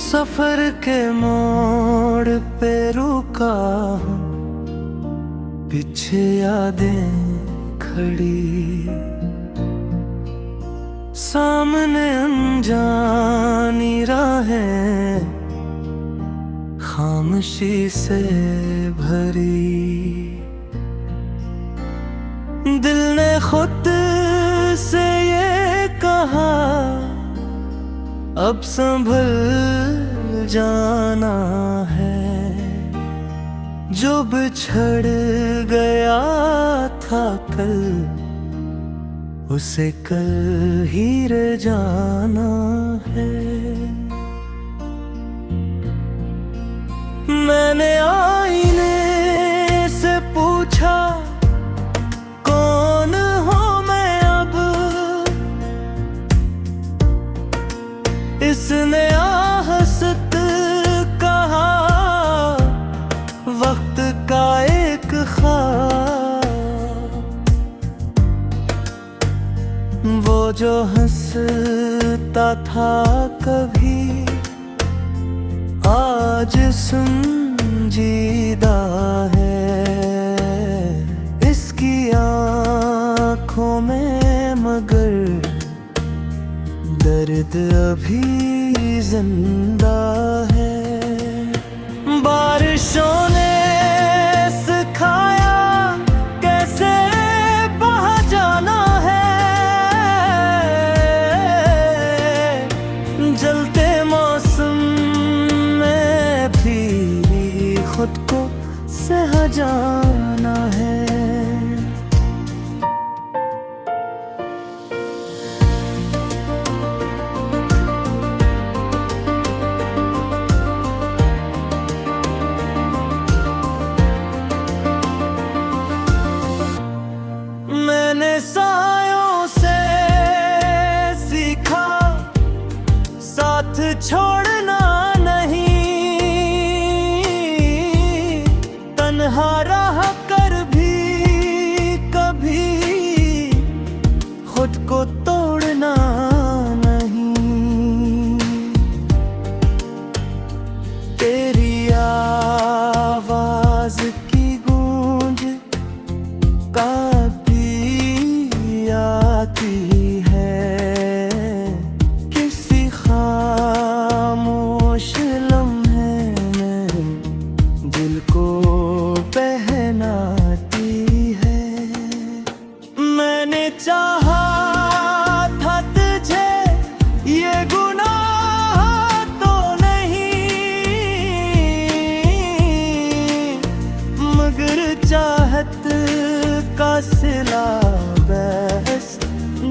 सफर के मोड़ पे रुका हूँ, पीछे यादें खड़ी, सामने अनजानी राहें खामोशी से भरी। दिल ने खुद से ये कहा अब संभल जाना है, जो बिछड़ गया था कल उसे कल ही रह जाना है। मैंने आईने से पूछा कौन हूँ मैं अब, इसने आहस्त कहा वक्त का एक ख्वाब। वो जो हंसता था कभी आज संजीदा है, इसकी आँखों में मगर दर्द अभी जिंदा है। बारिशों ने सिखाया कैसे बहा जाना है, जलते मौसम में भी खुद को सह जाना है। मैंने सायों से सीखा साथ छोड़ना नहीं, तन्हा रह कर भी कभी खुद को तोड़ना नहीं। तेरी आवाज की गूंज आती है, किसी खामोश लम्हे में दिल को पहनाती है। मैंने चाहा था तुझे ये गुनाह तो नहीं, मगर चाहत का सिला बस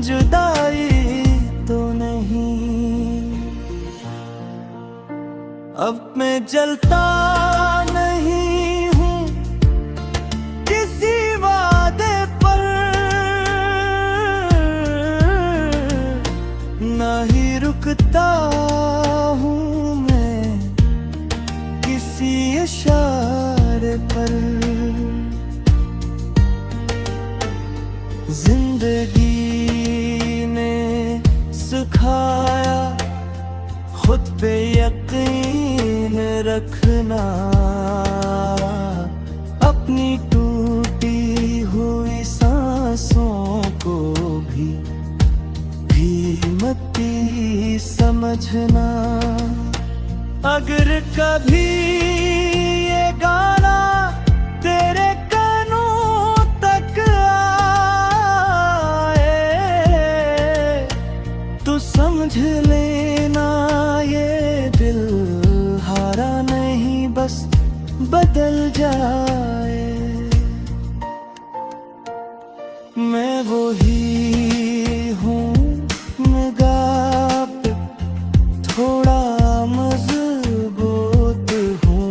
जुदाई तो नहीं। अब मैं जलता नहीं हूँ किसी वादे पर, ना ही रुकता हूँ मैं किसी इशारे पर। जिंदगी ने सिखाया खुद पे यकीन रखना, अपनी टूटी हुई सांसों को भी कीमती समझना। अगर कभी ये गाना तेरे समझ लेना ये दिल हारा नहीं बस बदल जाए। मैं वही हूँ निगाह पे थोड़ा मजबूत हूँ,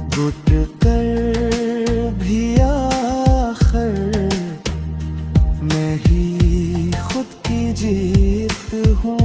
घुट कर भी आखिर मैं ही खुद की जीत हूँ।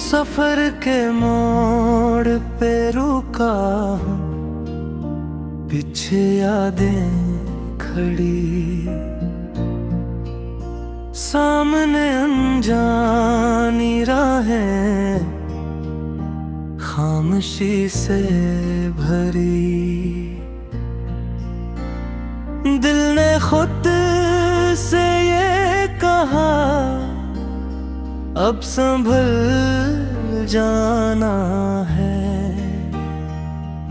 सफर के मोड़ पे रुका हूँ, पीछे यादें खड़ी, सामने अनजानी राहें खामोशी से भरी। दिल ने खुद से ये कहा अब संभल जाना है,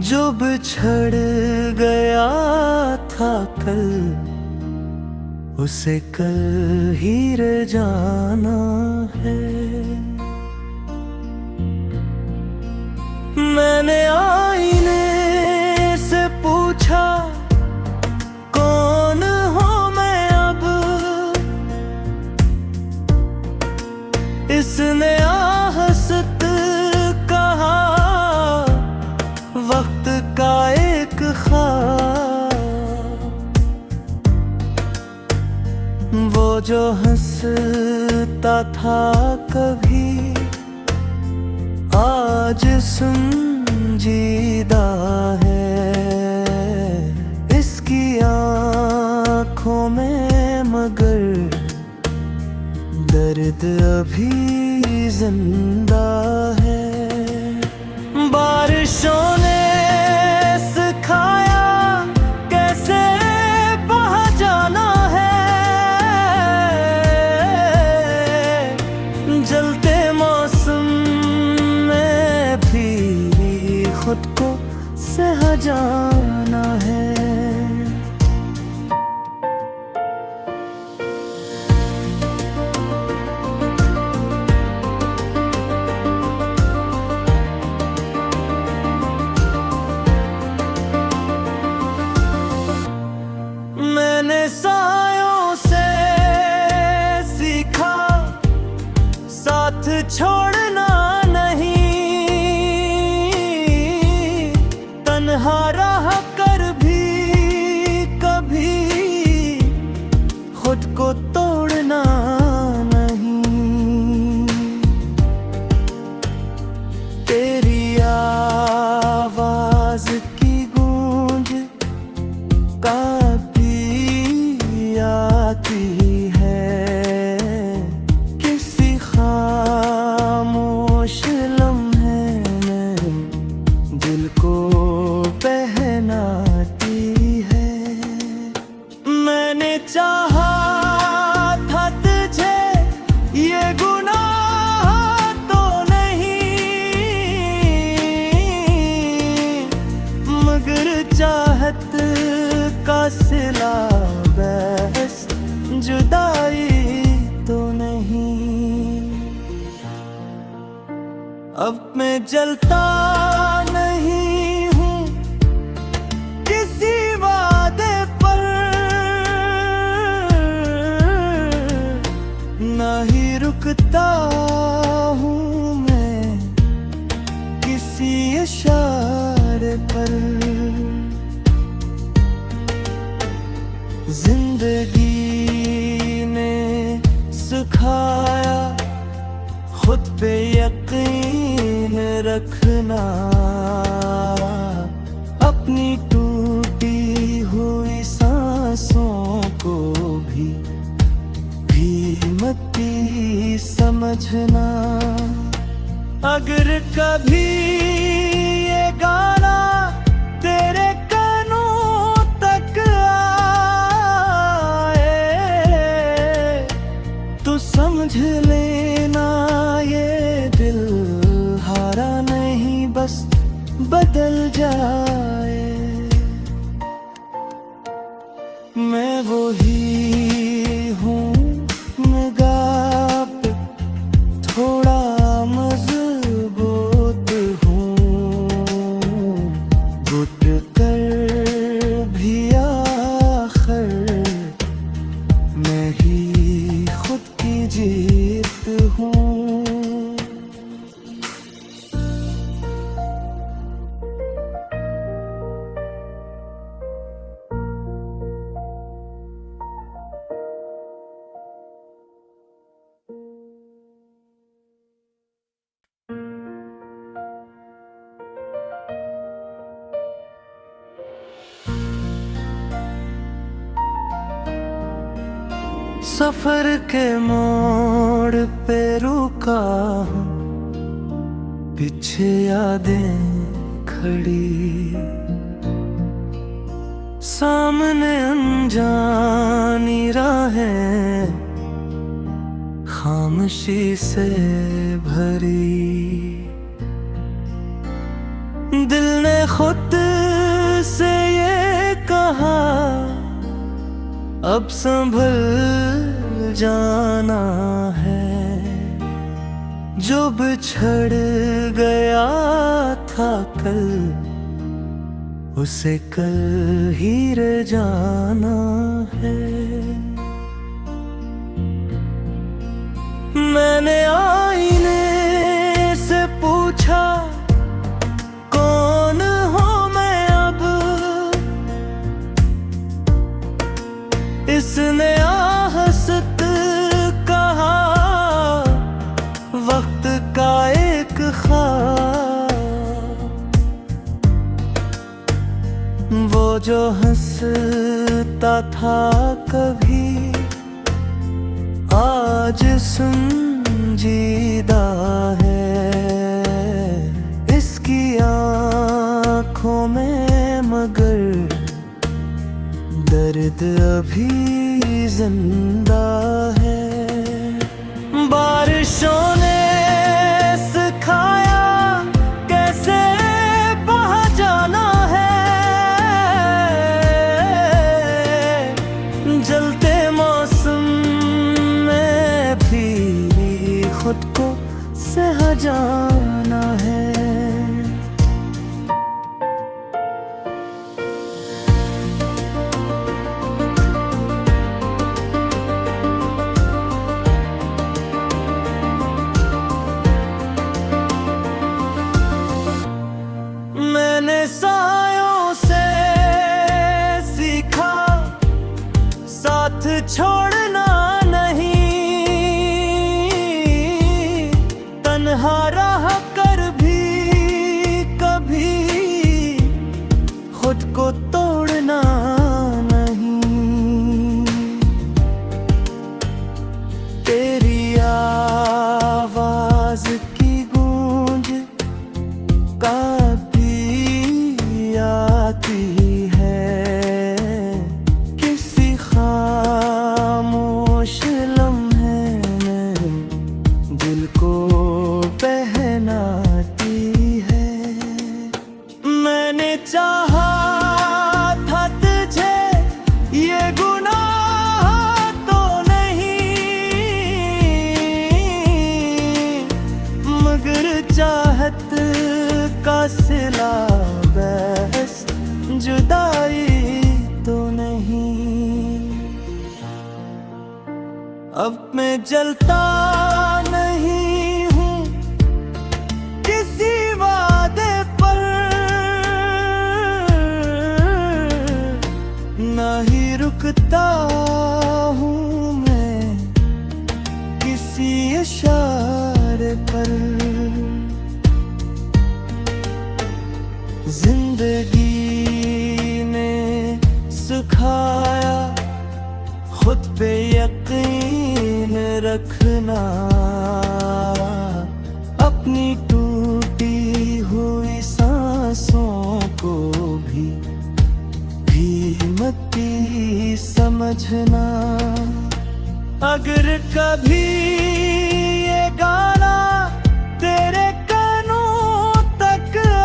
जो बिछड़ गया था कल उसे कल ही रह जाना है। मैंने आईने से पूछा कौन हूँ मैं अब, इसने आहस्त कहा वक्त का एक ख्वाब, वो जो हंसता था कभी आज संजीदा है। इसकी आँखों में मगर दर्द अभी जिंदा है। बारिशों ने सिखाया कैसे बहा जाना है, जलते मौसम में भी खुद को सह जाना है। मैंने सायों से सीखा साथ छोड़ना नहीं, तन्हा रह कर भी कभी खुद को तोड़ना नहीं। तेरी आवाज की गूंज काफी आती है, किसी खामोश लम्हे में दिल को पहनाती है। मैंने चाहा था तुझे ये गुनाह तो नहीं, मगर चाहत का सिला बस जुदाई तो नहीं। अब मैं जलता नहीं हूँ किसी वादे पर, ना ही रुकता हूँ मैं किसी इशारे पर। जिंदगी ने सिखाया खुद पे यकीन रखना, अपनी टूटी हुई सांसों को भी मती समझना। अगर कभी ये गाना तेरे कानों तक आए तो समझ लेना ये दिल हारा नहीं बस बदल जाए। मैं वही हूँ निगाह पे थोड़ा मजबूत हूँ, घुट कर भी आखिर मैं ही खुद की जीत हूँ। सफर के मोड़ पे रुका हूँ, पीछे यादें खड़ी, सामने अनजानी राहें खामोशी से भरी। दिल ने खुद से ये कहा अब संभल जाना है, जो बिछड़ गया था कल उसे कल ही रह जाना है। मैंने आईने से पूछा कौन हूँ मैं अब, इसने आहस्त कहा वक्त का एक ख्वाब, वो जो हंसता था कभी आज संजीदा है। इसकी आँखों में मगर दर्द अभी जिंदा है। बारिशों ने सिखाया कैसे बहा जाना है, जलते मौसम में भी खुद को सह जाना है। मैंने सायों से सीखा साथ छोड़ना नहीं, तन्हा रह कर भी कभी खुद को तोड़ना नहीं। तेरी आवाज की गूंज काफी आती है, किसी खामोश लम्हे में दिल को पहनाती है। मैंने चाहा था तुझे ये गुनाह तो नहीं, मगर चाहत का सिला बस जुदाई तो नहीं। अब मैं जलता नहीं हूँ किसी वादे पर, ना ही रुकता हूँ मैं किसी इशारे पर। जिंदगी ने सिखाया खुद पे यकीन रखना, अपनी टूटी हुई सांसों को भी कीमती समझना। अगर कभी ये गाना तेरे कानों तक आए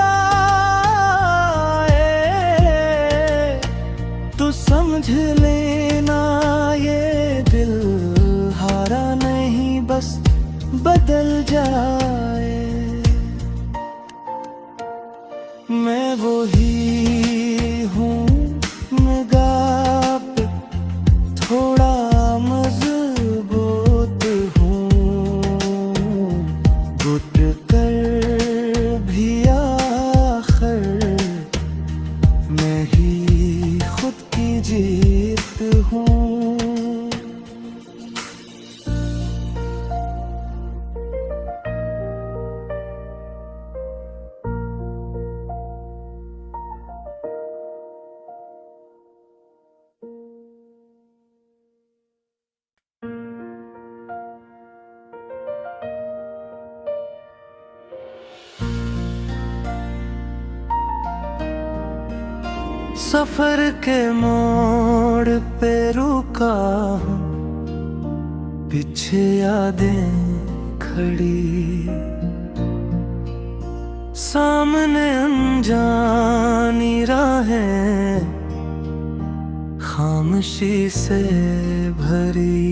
तो समझ लेना ये दिल हारा नहीं बस बदल जाए। मैं वही हूँ निगाह पे थोड़ा मजबूत हूँ, सफर के मोड़ पे रुका हूँ, पीछे यादें खड़ी, सामने अनजानी राहें खामोशी से भरी।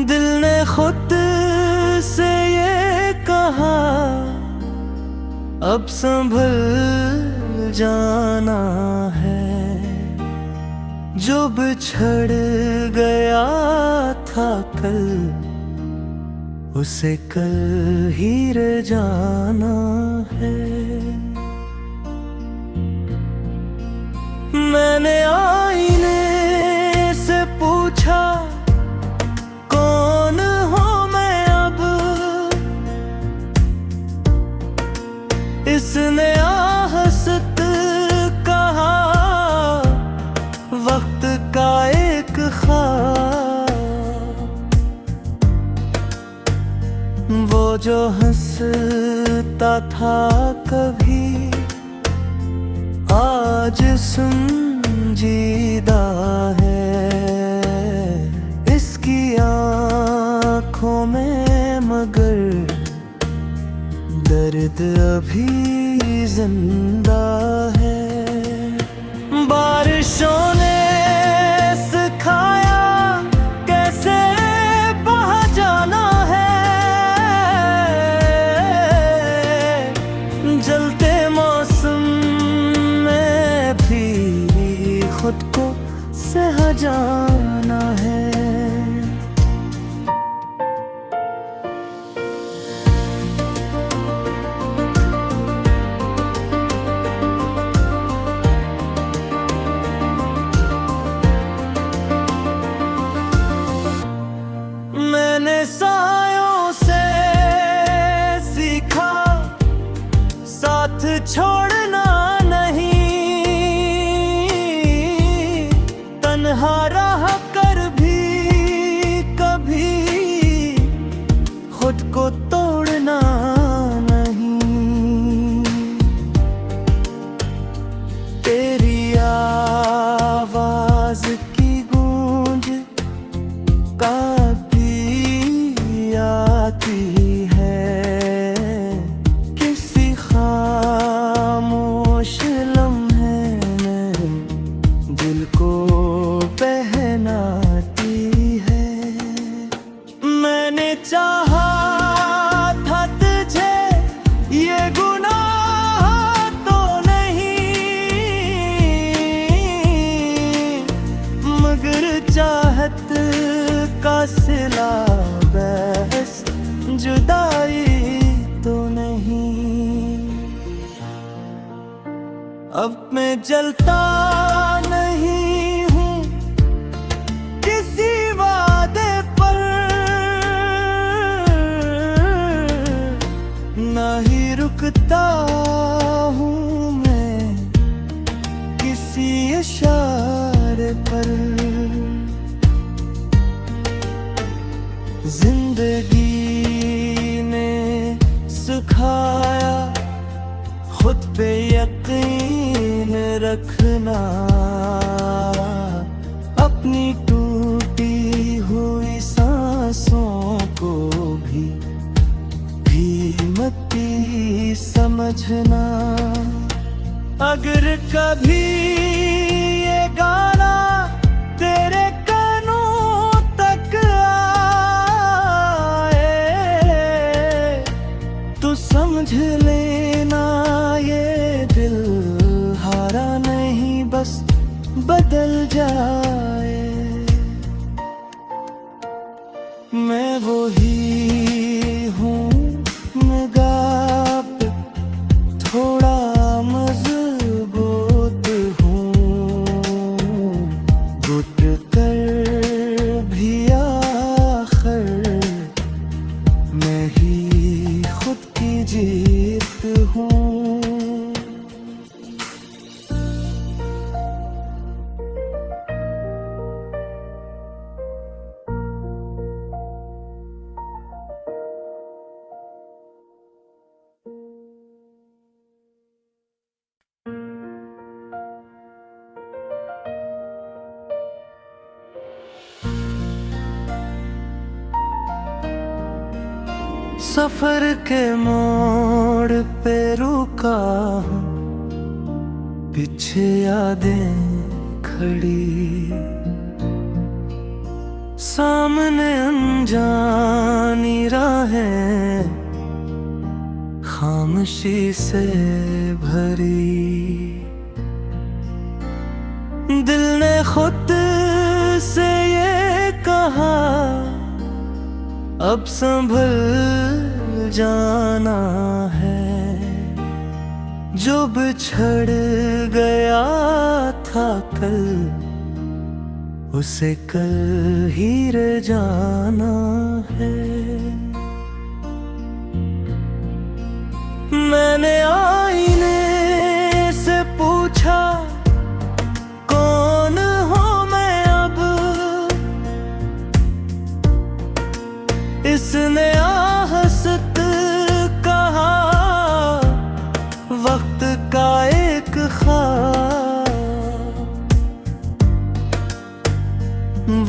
दिल ने खुद से ये कहा अब संभल जाना है, जो बिछड़ गया था कल उसे कल ही रह जाना है। मैंने आईने से पूछा कौन हूँ मैं अब, इसने आहस्त कहा वक्त का एक ख्वाब, वो जो हंसता था कभी आज संजीदा है। इसकी आँखों में मगर दर्द अभी जिंदा है। बारिशों ने सिखाया कैसे बहा जाना है, जलते मौसम में भी खुद को सह जाना है। मैंने सायों से सीखा साथ छोड़ना नहीं, तन्हा रह कर भी कभी खुद को तोड़ना नहीं। तेरी आवाज की गूंज काफी आती है, किसी खामोश लम्हे में दिल को पहनाती है। मैंने चाहा था तुझे ये गुनाह तो नहीं, मगर चाहत का सिला बहस जुदाई तो नहीं। अब मैं जलता नहीं हूँ किसी वादे पर, ना ही रुकता हूँ मैं किसी इशारे पर। जिंदगी ने सिखाया खुद पे यकीन रखना, अपनी टूटी हुई सांसों को भी मती समझना। अगर कभी ये गाना तेरे कानों तक आए तो समझ लेना ये दिल हारा नहीं बस बदल जाए। मैं वही हूँ निगाह पे थोड़ा मजबूत सफर के मोड़ पे रुका हूँ, पीछे यादें खड़ी, सामने अनजानी राहें खामोशी से भरी। दिल ने खुद से ये कहा अब संभल जाना है, जो बिछड़ गया था कल उसे कल ही रह जाना है। मैंने आईने से पूछा कौन हूँ मैं अब, इसने आहस्त कहा वक्त का एक ख्वाब,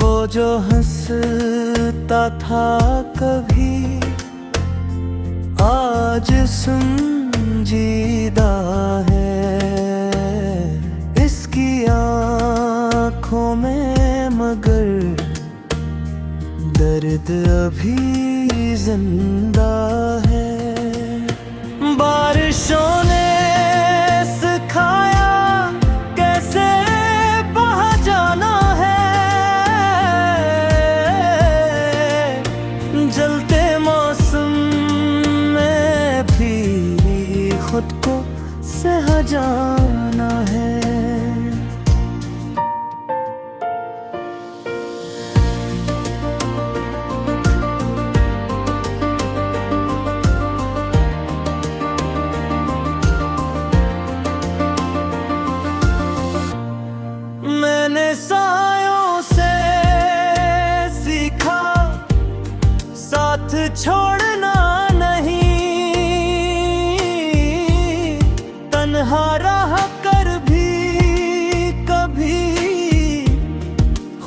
वो जो हंसता था कभी आज संजीदा है। इसकी आँखों में मगर दर्द अभी जिंदा है। बारिशों ने सिखाया कैसे बहा जाना है, जलते मौसम में भी खुद को सहा जाना है। मैंने सायों से सीखा साथ छोड़ना नहीं, तन्हा रह कर भी कभी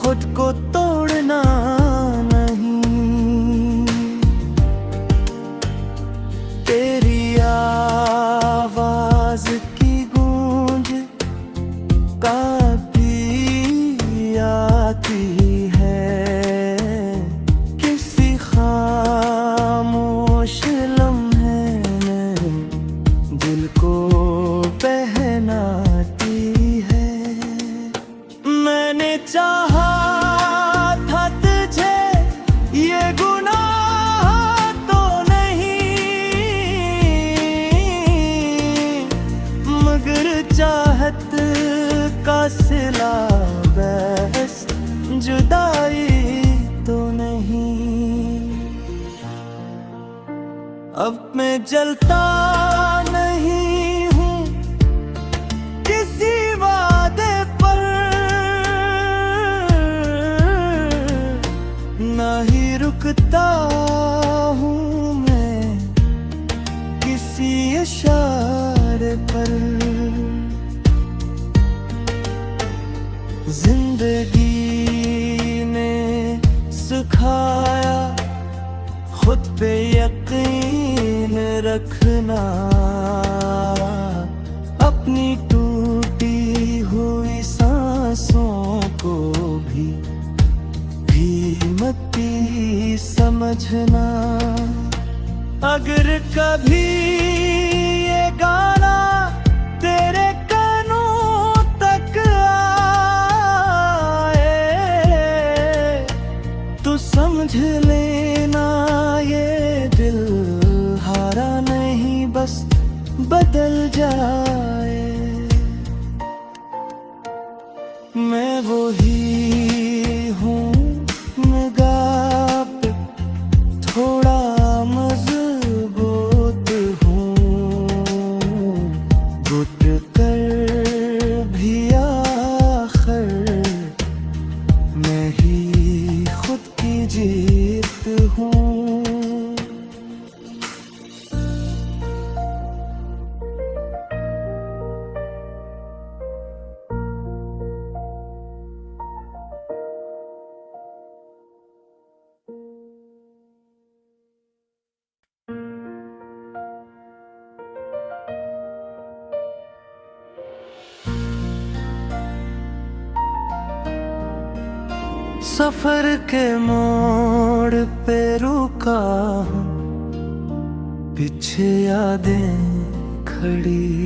खुद को तोड़ना नहीं। तेरी आवाज की गूंज आती है, किसी खामोश लम्हे में दिल को पहनाती है। मैंने चाहा था तुझे ये गुनाह तो नहीं, मगर चाहत का सिला बस जुदाई तो नहीं। अब मैं जलता नहीं हूँ किसी वादे पर, ना ही रुकता हूँ मैं किसी इशारे पर। जिंदगी ने सिखाया खुद पे यकीन रखना, अपनी टूटी हुई सांसों को भी कीमती समझना। अगर कभी ये गाना तेरे समझ लेना ये दिल हारा नहीं बस बदल जाए। मैं वही हूँ निगाह पे थोड़ा मजबूत हूँ, घुट कर भी आखिर मैं ही खुद की जीत हूँ। सफर के मोड़ पे रुका हूँ, पीछे यादें खड़ी,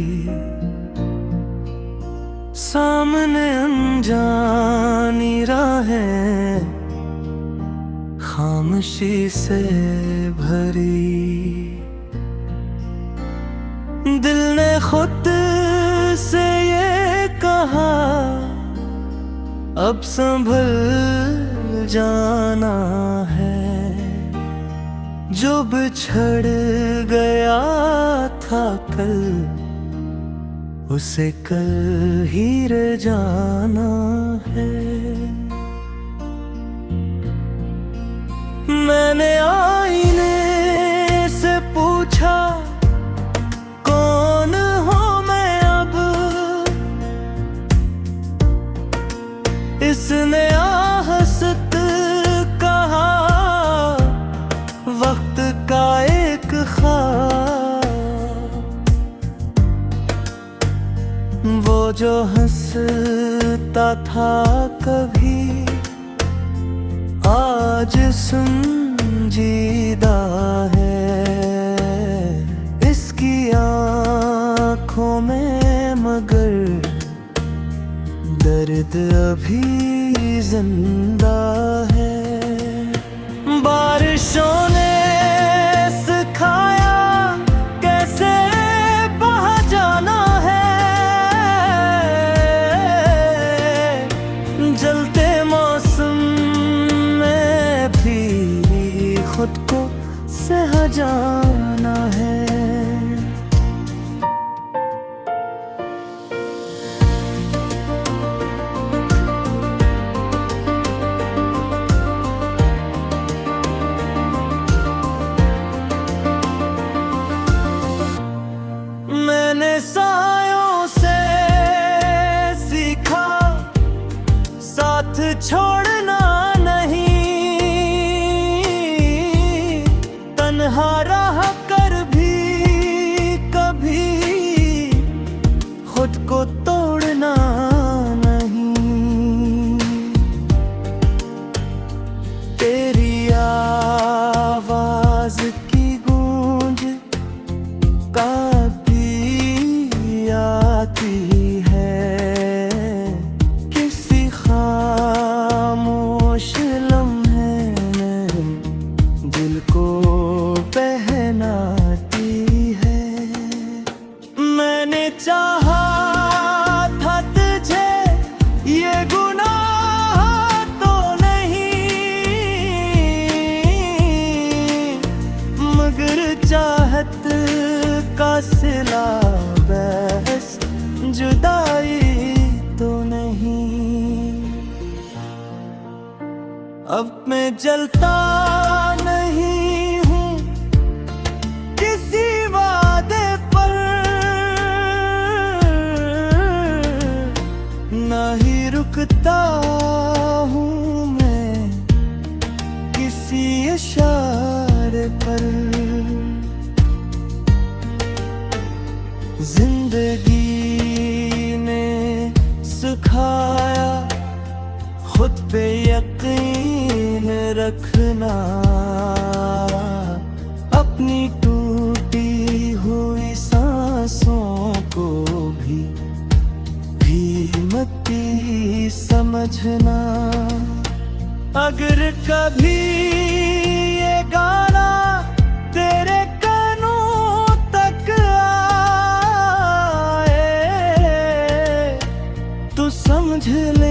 सामने अनजानी राहें खामोशी से भरी। दिल ने खुद से ये कहा अब संभल जाना है, जो बिछड़ गया था कल उसे कल ही रह जाना है। मैंने आईने से पूछा कौन हूँ मैं अब, इसने आहस्त कहा वक्त का एक ख्वाब, वो जो हंसता था कभी आज संजीदा है। इसकी आँखों में मगर दर्द अभी जिंदा है। बारिशों ने सिखाया कैसे बहा जाना है, जलते मौसम में भी खुद को सह जाना है। मैंने सायों से सीखा साथ छोड़ना नहीं, तन्हा रह कर भी कभी खुद को तोड़ना नहीं। तेरी आवाज की गूंज आती है, किसी खामोश लम्हे में दिल को पहनाती है। मैंने चाहा था तुझे ये गुनाह तो नहीं, मगर चाहत का सिला बस जुदाई तो नहीं। अब मैं जलता नहीं हूँ किसी वादे पर, ना ही रुकता हूँ मैं किसी इशारे पर। जिंदगी ने सिखाया खुद पे यकीन रखना, अपनी टूटी हुई सांसों को भी कीमती समझना। अगर कभी ये गाना तेरे समझ ले